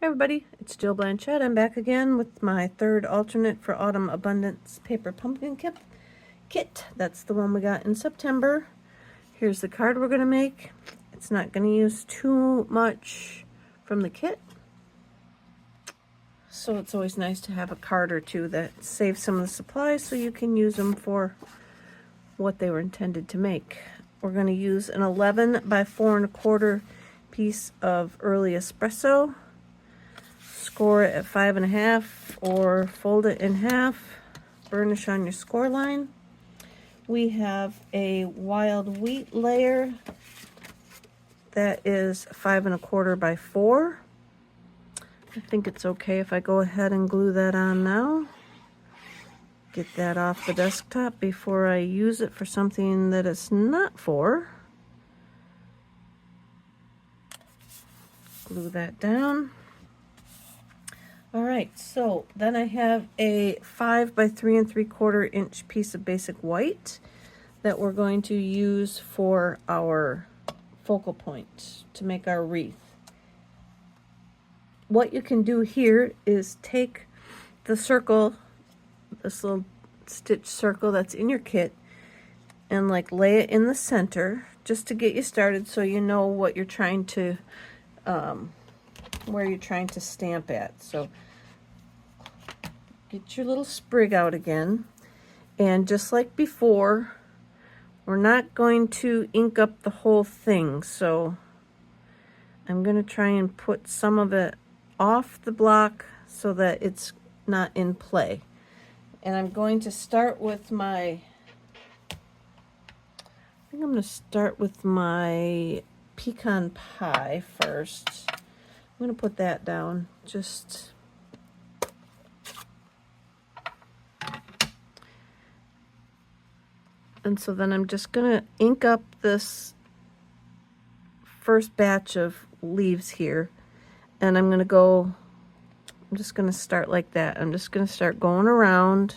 Hi everybody, it's Jill Blanchett. I'm back again with my third alternate for Autumn Abundance paper pumpkin kit. That's the one we got in September. Here's the card we're going to make. It's not going to use too much from the kit, so it's always nice to have a card or two that saves some of the supplies so you can use them for what they were intended to make. We're going to use an 11 by 4 1/4 piece of early espresso. Score it at 5.5 or fold it in half. Burnish on your score line. We have a wild wheat layer that is 5 1/4 by 4. I think it's okay if I go ahead and glue that on now. Get that off the desktop before I use it for something that it's not for. Glue that down. All right, so then I have a 5 by 3 3/4 inch piece of basic white that we're going to use for our focal point to make our wreath. What you can do here is take the circle, this little stitch circle that's in your kit, and like lay it in the center just to get you started so you know what you're trying to, where you're trying to stamp at. So get your little sprig out again, and just like before, we're not going to ink up the whole thing, so I'm going to try and put some of it off the block so that it's not in play. And I'm going to start with my, I think I'm going to start with my pecan pie first. I'm going to put that down just and so then I'm just going to ink up this first batch of leaves here, and I'm just going to start like that. I'm just going to start going around,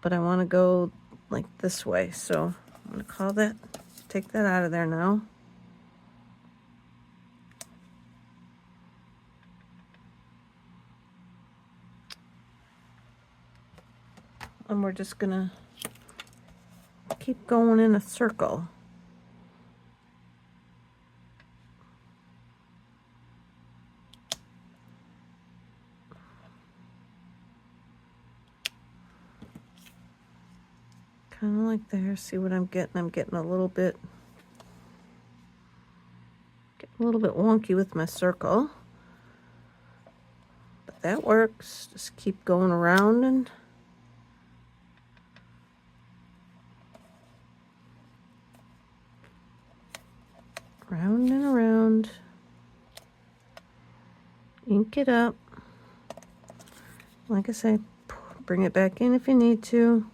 but I want to go like this way, so I'm going to call that, take that out of there now. And we're just going to keep going in a circle. Kind of like there. See what I'm getting? I'm getting a little bit wonky with my circle, but that works. Just keep going around and round and around. Ink it up. Like I say, bring it back in if you need to.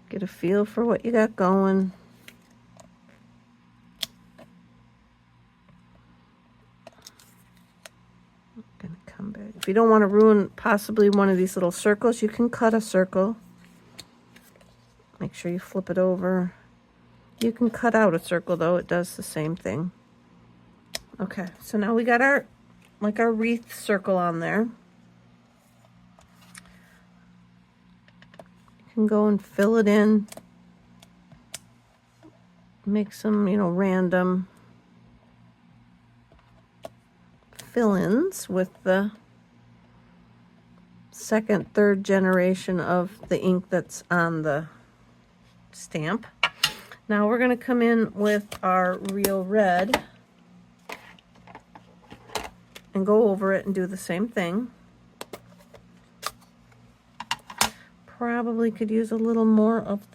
Get a feel for what you got going. I'm gonna come back. If you don't want to ruin possibly one of these little circles, you can cut a circle. Make sure you flip it over. You can cut out a circle though, it does the same thing. Okay, so now we got our wreath circle on there. You can go and fill it in. Make some, random fill-ins with the second, third generation of the ink that's on the stamp. Now we're going to come in with our real red and go over it and do the same thing. Probably could use a little more of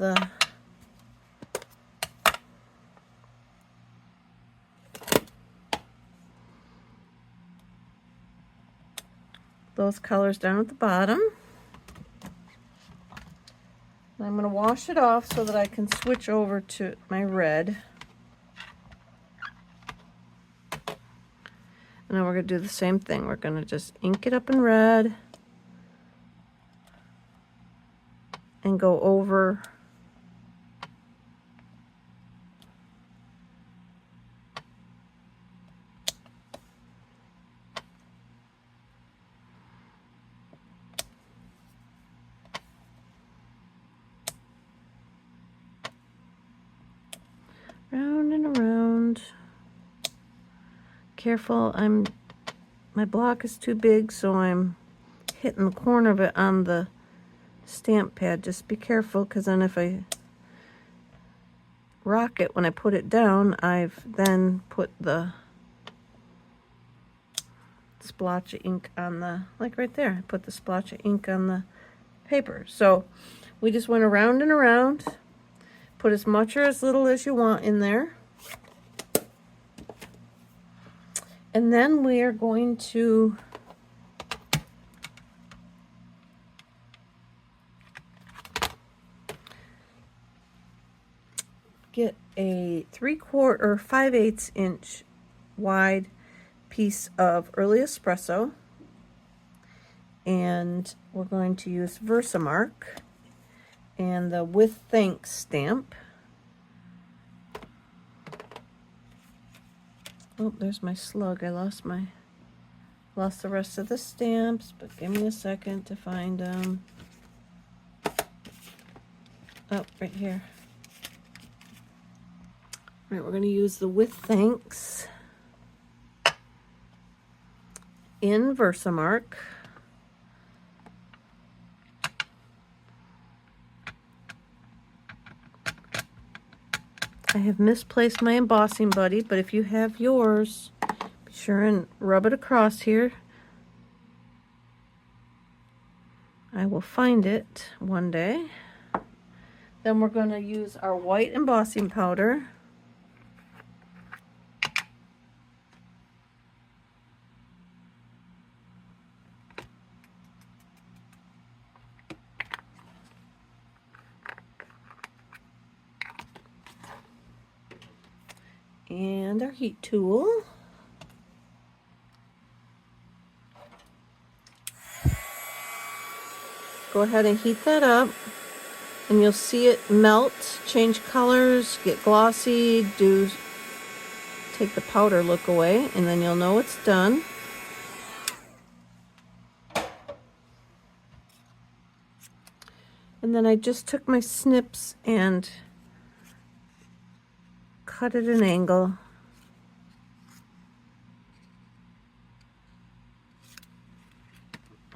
those colors down at the bottom. I'm going to wash it off so that I can switch over to my red. And now we're going to do the same thing. We're going to just ink it up in red and go over careful. My block is too big, so I'm hitting the corner of it on the stamp pad. Just be careful, because then if I rock it when I put it down, I've then put the splotch of ink on the, like right there, I put the splotch of ink on the paper. So we just went around and around, put as much or as little as you want in there. And then we are going to get a 3/4 or 5/8 inch wide piece of early espresso, and we're going to use Versamark and the With Thanks stamp. Oh, there's my slug. I lost the rest of the stamps, but give me a second to find them. Oh, right here. All right, we're going to use the With Thanks in Versamark. I have misplaced my embossing buddy, but if you have yours, be sure and rub it across here. I will find it one day. Then we're going to use our white embossing powder. And our heat tool. Go ahead and heat that up, and you'll see it melt, change colors, get glossy, take the powder look away, and then you'll know it's done. And then I just took my snips and cut at an angle.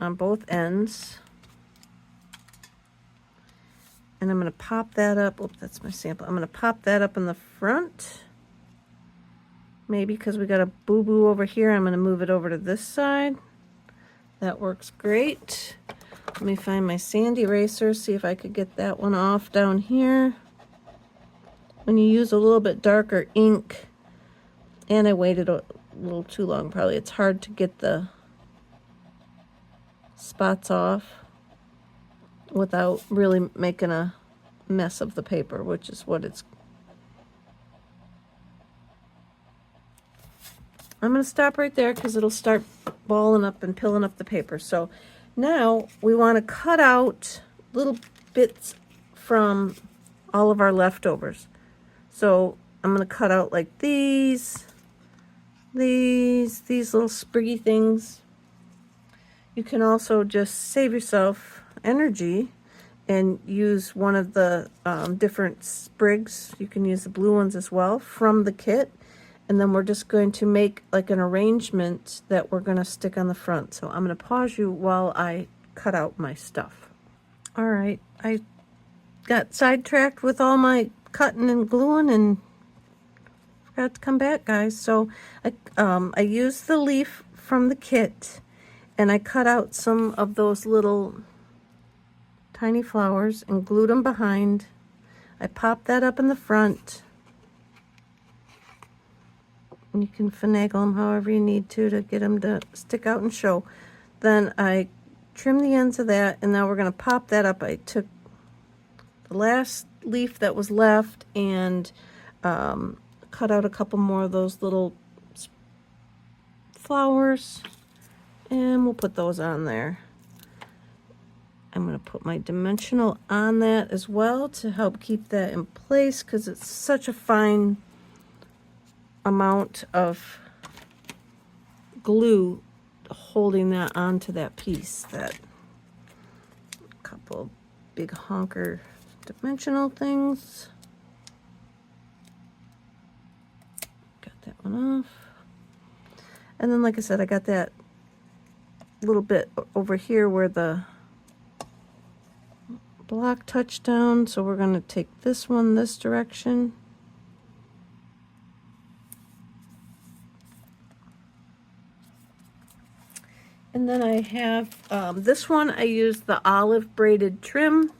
On both ends. And I'm going to pop that up. Oops, that's my sample. I'm going to pop that up in the front. Maybe because we got a boo-boo over here, I'm going to move it over to this side. That works great. Let me find my sand eraser, see if I could get that one off down here. When you use a little bit darker ink, and I waited a little too long probably, it's hard to get the spots off without really making a mess of the paper, which is what it's. I'm going to stop right there because it'll start balling up and pilling up the paper. So now we want to cut out little bits from all of our leftovers. So I'm going to cut out like these little spriggy things. You can also just save yourself energy and use one of the different sprigs. You can use the blue ones as well from the kit. And then we're just going to make like an arrangement that we're going to stick on the front. So I'm going to pause you while I cut out my stuff. All right, I got sidetracked with all my cutting and gluing and forgot to come back, guys. So I used the leaf from the kit, and I cut out some of those little tiny flowers and glued them behind. I popped that up in the front. And you can finagle them however you need to get them to stick out and show. Then I trim the ends of that, and now we're going to pop that up. I took the last leaf that was left and cut out a couple more of those little flowers, and we'll put those on there. I'm going to put my dimensional on that as well to help keep that in place, because it's such a fine amount of glue holding that onto that piece. That couple big honker dimensional things. Got that one off. And then, like I said, I got that little bit over here where the block touched down, so we're going to take this one this direction. And then I have this one, I used the olive braided trim,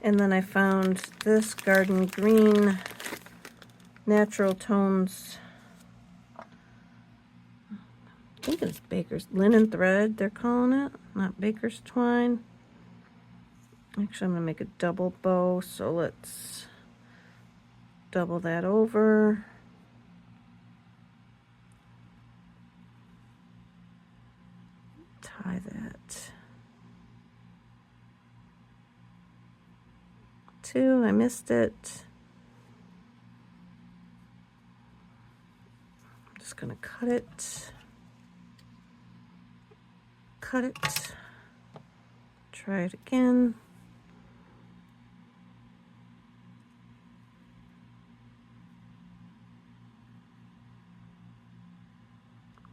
and then I found this garden green natural tones. I think it's Baker's linen thread, they're calling it, not Baker's twine. Actually, I'm going to make a double bow, so let's double that over. Tie that. 2, I missed it. I'm just going to cut it. Cut it. Try it again.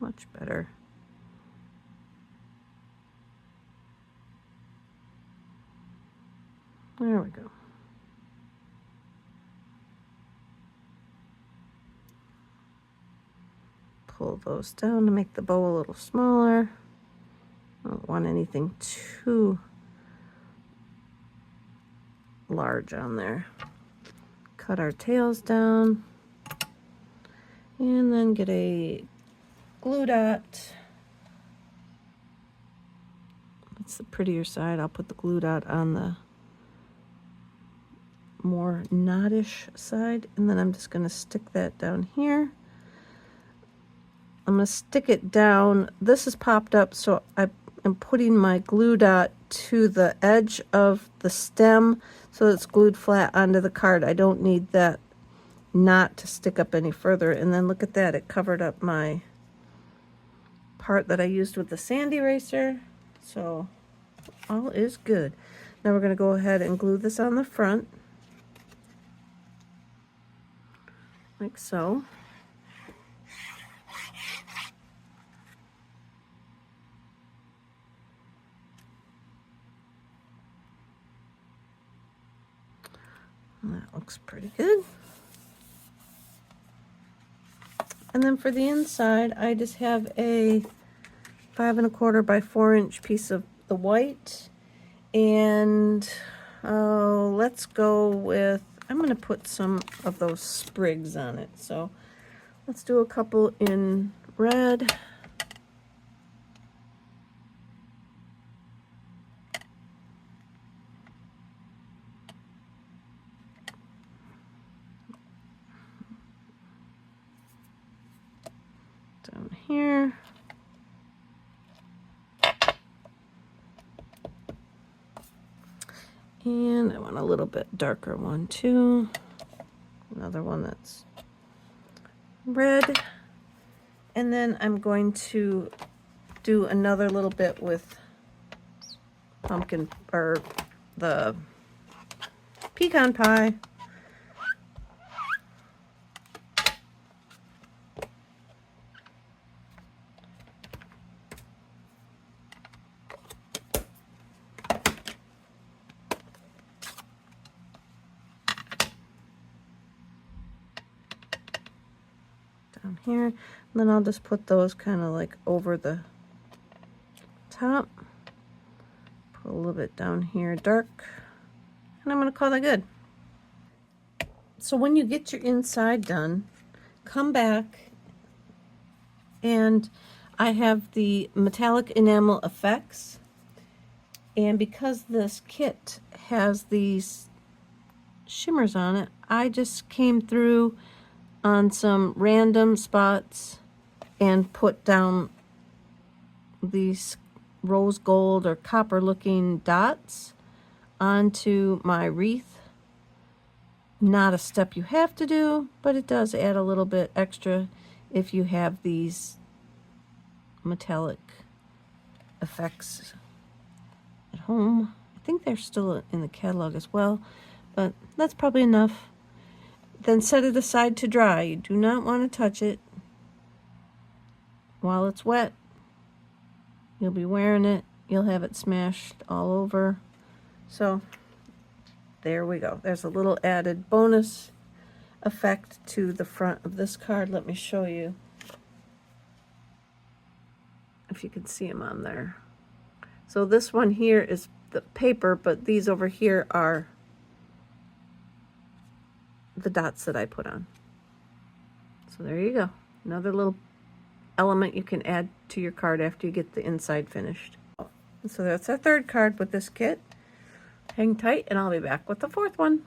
Much better. There we go. Pull those down to make the bow a little smaller. I don't want anything too large on there. Cut our tails down and then get a glue dot. That's the prettier side. I'll put the glue dot on the more knottish side, and then I'm just going to stick that down here. I'm going to stick it down. This is popped up, so I am putting my glue dot to the edge of the stem so it's glued flat onto the card. I don't need that knot to stick up any further. And then look at that, it covered up my part that I used with the sand eraser. So all is good. Now we're going to go ahead and glue this on the front. Like so. And that looks pretty good. And then for the inside, I just have a 5 1/4 by 4 inch piece of the white. And let's go with, I'm going to put some of those sprigs on it. So let's do a couple in red. Down here. And I want a little bit darker one too. Another one that's red. And then I'm going to do another little bit with pumpkin, or the pecan pie. Down here, and then I'll just put those kind of like over the top. Put a little bit down here dark, and I'm going to call that good. So when you get your inside done, come back, and I have the metallic enamel effects, and because this kit has these shimmers on it, I just came through on some random spots and put down these rose gold or copper looking dots onto my wreath. Not a step you have to do, but it does add a little bit extra if you have these metallic effects at home. I think they're still in the catalog as well, but that's probably enough. Then set it aside to dry. You do not want to touch it. while it's wet. You'll be wearing it. You'll have it smashed all over. So there we go. There's a little added bonus effect to the front of this card. Let me show you if you can see them on there. So this one here is the paper, but these over here are the dots that I put on. So there you go. Another little element you can add to your card after you get the inside finished. So that's our third card with this kit. Hang tight and I'll be back with the fourth one.